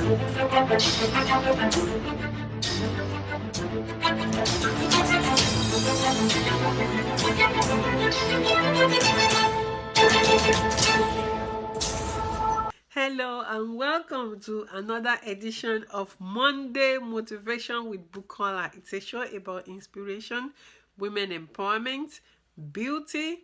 Hello and welcome to another edition of Monday Motivation with Bukola. It's a show about inspiration, women empowerment, beauty,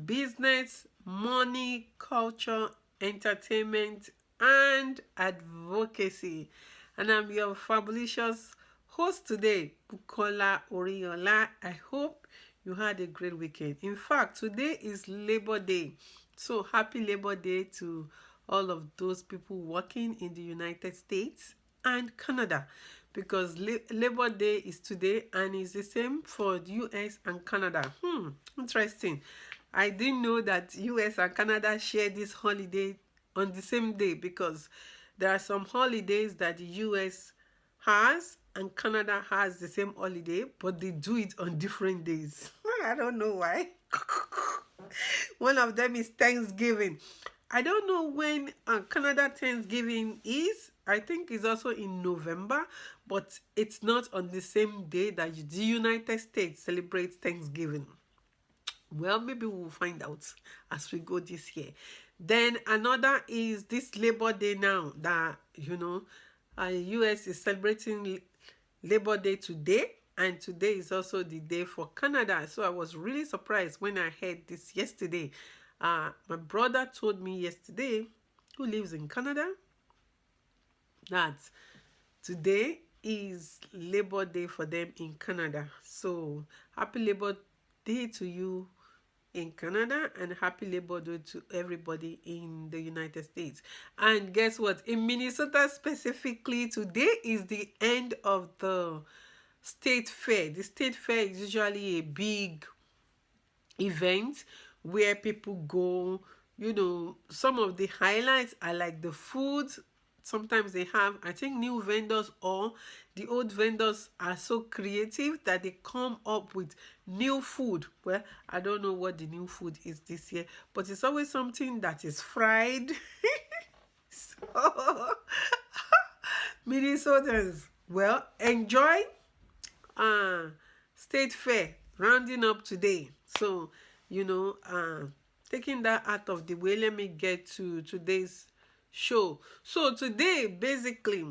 business, money, culture, entertainment, and advocacy. And I'm your fabulous host today, Bukola Oriola. I hope you had a great weekend. In fact, today is Labor Day. So happy Labor Day to all of those people working in the United States and Canada, because Labor Day is today and it's the same for the US and Canada. Interesting. I didn't know that US and Canada share this holiday on the same day, because there are some holidays that the US has and Canada has the same holiday, but they do it on different days. I don't know why. One of them is Thanksgiving. I don't know when Canada Thanksgiving is. I think it's also in November, but it's not on the same day that the United States celebrates Thanksgiving. Well, maybe we'll find out as we go this year. Then another is this Labor Day now that, US is celebrating Labor Day today. And today is also the day for Canada. So I was really surprised when I heard this yesterday. My brother told me yesterday, who lives in Canada, that today is Labor Day for them in Canada. So happy Labor Day to you in Canada, and happy Labor Day to everybody in the United States. And guess what? In Minnesota specifically, today is the end of the state fair. The state fair is usually a big event where people go. Some of the highlights are like the food. Sometimes they have, I think, new vendors, or the old vendors are so creative that they come up with new food. Well, I don't know what the new food is this year, but it's always something that is fried. So Minnesotans, well, enjoy state fair rounding up today. So taking that out of the way, let me get to today's show. So today, basically,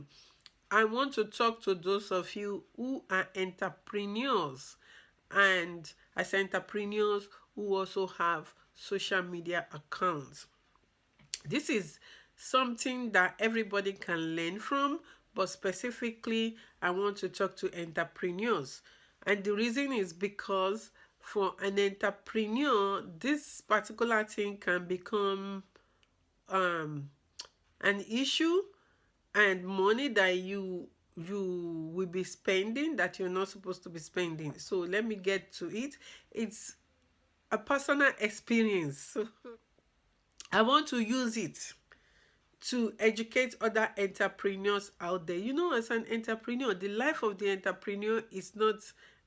I want to talk to those of you who are entrepreneurs, and as entrepreneurs who also have social media accounts. This is something that everybody can learn from, but specifically, I want to talk to entrepreneurs. And the reason is because for an entrepreneur, this particular thing can become an issue, and money that you will be spending that you're not supposed to be spending. So let me get to it. It's a personal experience. So I want to use it to educate other entrepreneurs out there. As an entrepreneur, the life of the entrepreneur is not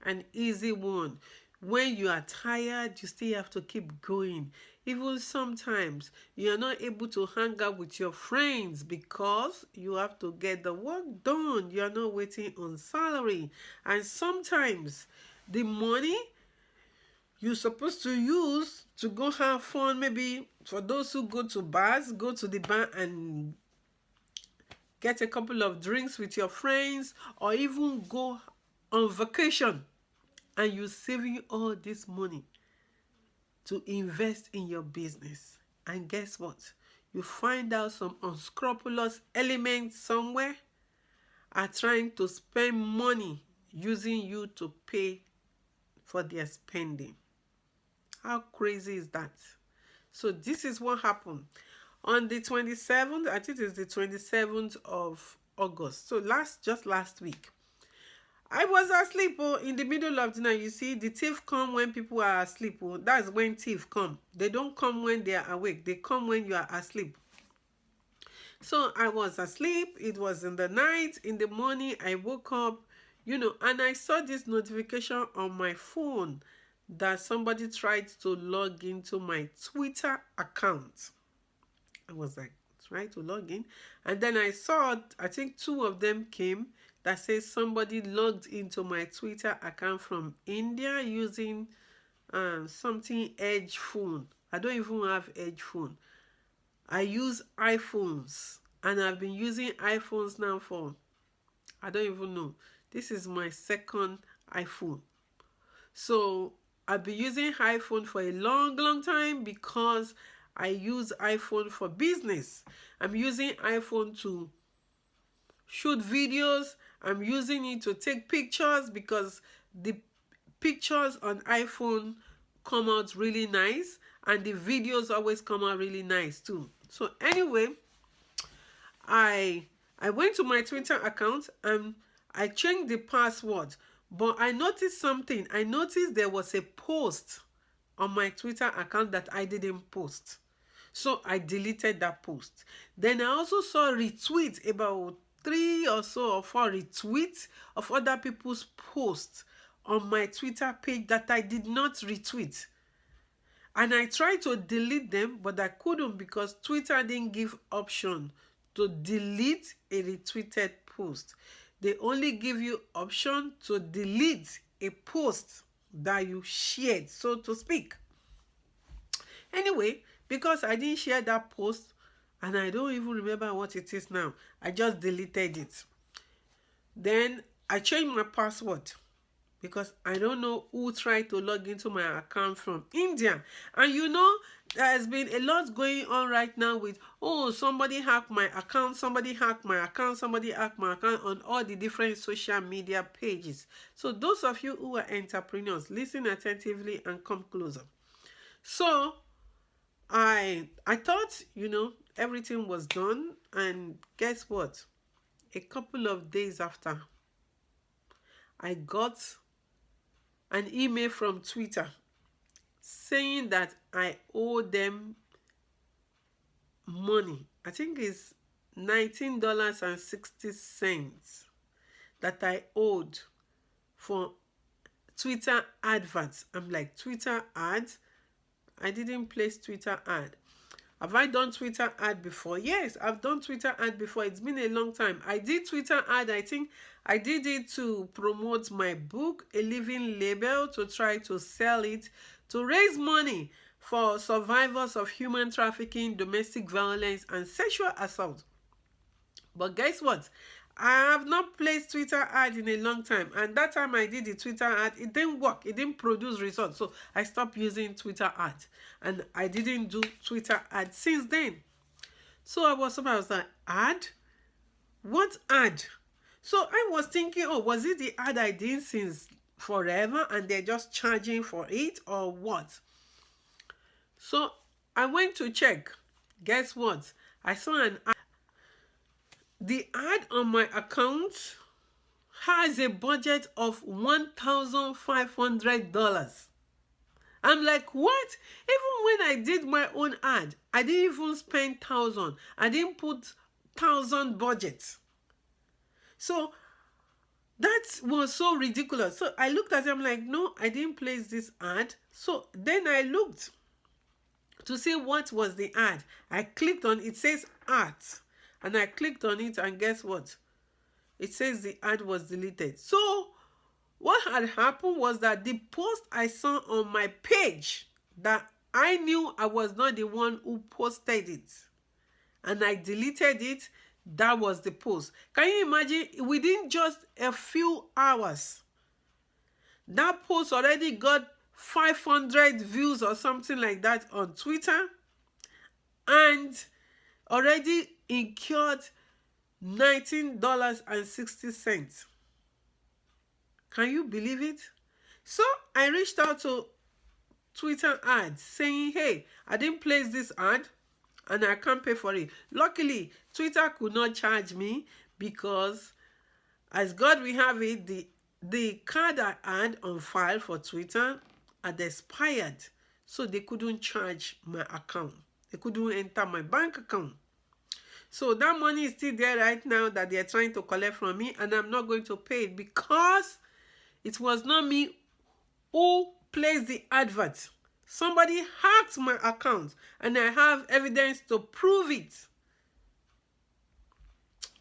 an easy one. When you are tired, you still have to keep going. Even sometimes you are not able to hang out with your friends because you have to get the work done. You are not waiting on salary. And sometimes the money you're supposed to use to go have fun, maybe for those who go to bars, go to the bar and get a couple of drinks with your friends, or even go on vacation, and you're saving all this money to invest in your business. And guess what? You find out some unscrupulous elements somewhere are trying to spend money using you to pay for their spending. How crazy is that? So this is what happened on the 27th. I think it's the 27th of August. So just last week, I was asleep in the middle of the night. You see, the thief come when people are asleep. That's when thief come. They don't come when they are awake. They come when you are asleep. So I was asleep. It was in the night. In the morning, I woke up, and I saw this notification on my phone that somebody tried to log into my Twitter account. I was like, try to log in. And then I saw, I think two of them came that says somebody logged into my Twitter account from India using something Edge phone. I don't even have Edge phone. I use iPhones, and I've been using iPhones now for, I don't even know. This is my second iPhone. So I've been using iPhone for a long time because I use iPhone for business. I'm using iPhone to shoot videos. I'm using it to take pictures because the pictures on iPhone come out really nice, and the videos always come out really nice too. So anyway, I went to my Twitter account and I changed the password, but I noticed something. I noticed there was a post on my Twitter account that I didn't post. So I deleted that post. Then I also saw retweets, about 3 or so or 4 retweets of other people's posts on my Twitter page that I did not retweet. And I tried to delete them, but I couldn't because Twitter didn't give option to delete a retweeted post. They only give you option to delete a post that you shared, so to speak. Anyway, because I didn't share that post, and I don't even remember what it is now, I just deleted it. Then I changed my password because I don't know who tried to log into my account from India. And you know, there's been a lot going on right now with, oh, somebody hacked my account, somebody hacked my account, somebody hacked my account on all the different social media pages. So those of you who are entrepreneurs, listen attentively and come closer. So I thought, you know, everything was done, and guess what? A couple of days after, I got an email from Twitter saying that I owe them money. I think it's $19.60 that I owed for Twitter adverts. I'm like, Twitter ads? I didn't place Twitter ad. Have I done Twitter ad before? Yes, I've done Twitter ad before. It's been a long time. I did Twitter ad. I think I did it to promote my book, A Living Label, to try to sell it, to raise money for survivors of human trafficking, domestic violence, and sexual assault. But guess what? I have not placed Twitter ad in a long time. And that time I did the Twitter ad, it didn't work. It didn't produce results. So I stopped using Twitter ad. And I didn't do Twitter ad since then. So I was like, ad? What ad? So I was thinking, oh, was it the ad I did since forever and they're just charging for it or what? So I went to check. Guess what? I saw an ad. The ad on my account has a budget of $1,500. I'm like, what? Even when I did my own ad, I didn't even spend 1,000. I didn't put 1,000 budget. So that was so ridiculous. So I looked at it, I'm like, no, I didn't place this ad. So then I looked to see what was the ad. I clicked on it, says art. And I clicked on it, and guess what? It says the ad was deleted. So what had happened was that the post I saw on my page, that I knew I was not the one who posted it, and I deleted it, that was the post. Can you imagine? Within just a few hours, that post already got 500 views or something like that on Twitter, and already incurred $19.60. Can you believe it? So I reached out to Twitter ads saying, hey, I didn't place this ad and I can't pay for it. Luckily, Twitter could not charge me because, as God we have it, the card I had on file for Twitter had expired. So they couldn't charge my account. They couldn't enter my bank account. So that money is still there right now that they are trying to collect from me, and I'm not going to pay it because it was not me who placed the advert. Somebody hacked my account, and I have evidence to prove it.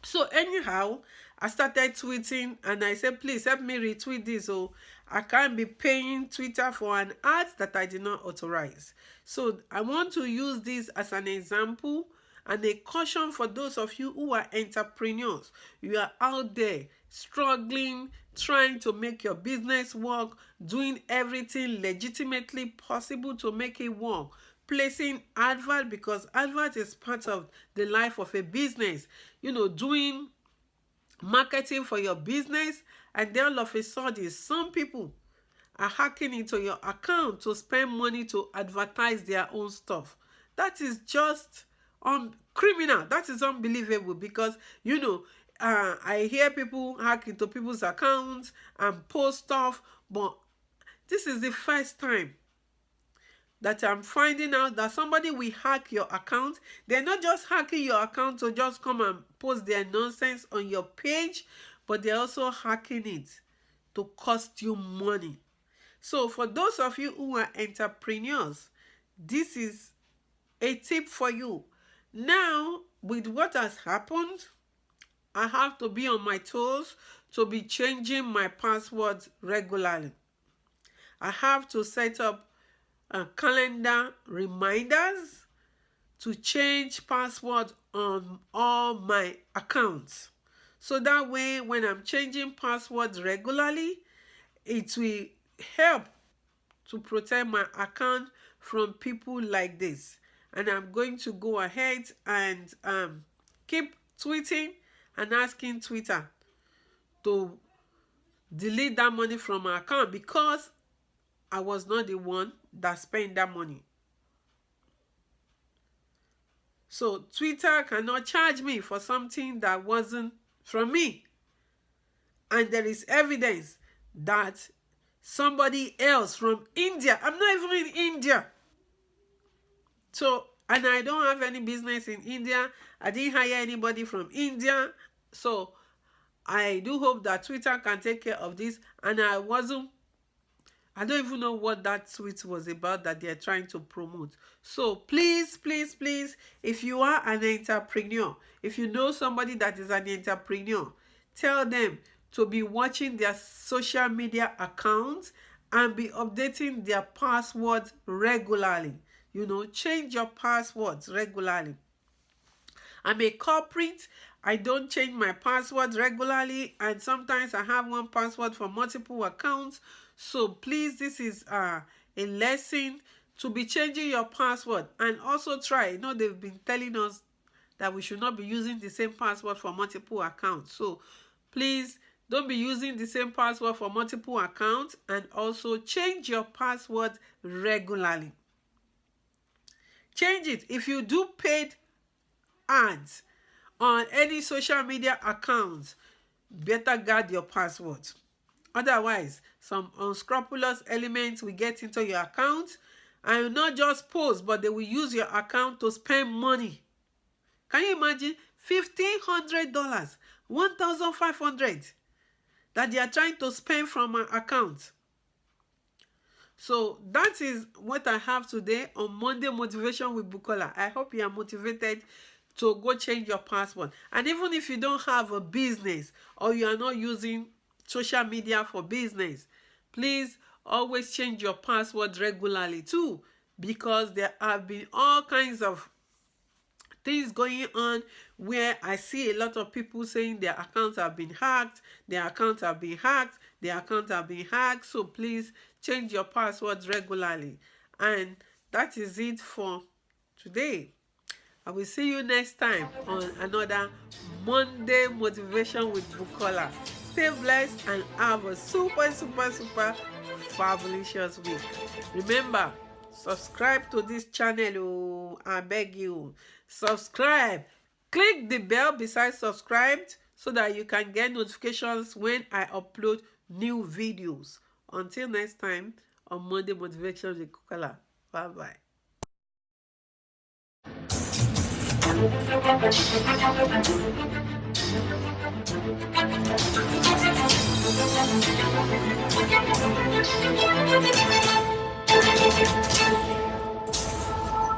So anyhow, I started tweeting and I said, please help me retweet this. So I can't be paying Twitter for an ad that I did not authorize. So I want to use this as an example and a caution for those of you who are entrepreneurs. You are out there struggling, trying to make your business work, doing everything legitimately possible to make it work, placing advert, because advert is part of the life of a business, doing marketing for your business, and then all of a sudden some people are hacking into your account to spend money to advertise their own stuff. That is just criminal. That is unbelievable, because I hear people hack into people's accounts and post stuff, but this is the first time that I'm finding out that somebody will hack your account. They're not just hacking your account to just come and post their nonsense on your page, but they're also hacking it to cost you money. So for those of you who are entrepreneurs, this is a tip for you. Now, with what has happened, I have to be on my toes to be changing my passwords regularly. I have to set up calendar reminders to change password on all my accounts. So that way, when I'm changing passwords regularly, it will help to protect my account from people like this. And I'm going to go ahead and keep tweeting and asking Twitter to delete that money from my account, because I was not the one that spent that money. So Twitter cannot charge me for something that wasn't from me. And there is evidence that somebody else from India, I'm not even in India. So, and I don't have any business in India. I didn't hire anybody from India. So I do hope that Twitter can take care of this. And I don't even know what that tweet was about that they're trying to promote. So please, please, please, if you are an entrepreneur, if you know somebody that is an entrepreneur, tell them to be watching their social media accounts and be updating their passwords regularly. Change your passwords regularly. I'm a corporate. I don't change my password regularly, and sometimes I have one password for multiple accounts. So please, this is a lesson to be changing your password. And also try, they've been telling us that we should not be using the same password for multiple accounts. So please don't be using the same password for multiple accounts, and also change your password regularly. Change it. If you do paid ads on any social media accounts, better guard your password. Otherwise, some unscrupulous elements will get into your account and not just post, but they will use your account to spend money. Can you imagine $1,500, $1,500 that they are trying to spend from my account? So that is what I have today on Monday Motivation with Bukola. I hope you are motivated to go change your password. And even if you don't have a business or you are not using social media for business, please always change your password regularly too, because there have been all kinds of things going on where I see a lot of people saying their accounts have been hacked, their accounts have been hacked, their accounts have been hacked. So please change your passwords regularly. And that is it for today. I will see you next time on another Monday Motivation with Bukola. Stay blessed and have a super, super, super fabulous week. Remember, subscribe to this channel. I beg you. Subscribe. Click the bell beside subscribed so that you can get notifications when I upload new videos. Until next time on Monday Motivation with Bukola. Bye-bye.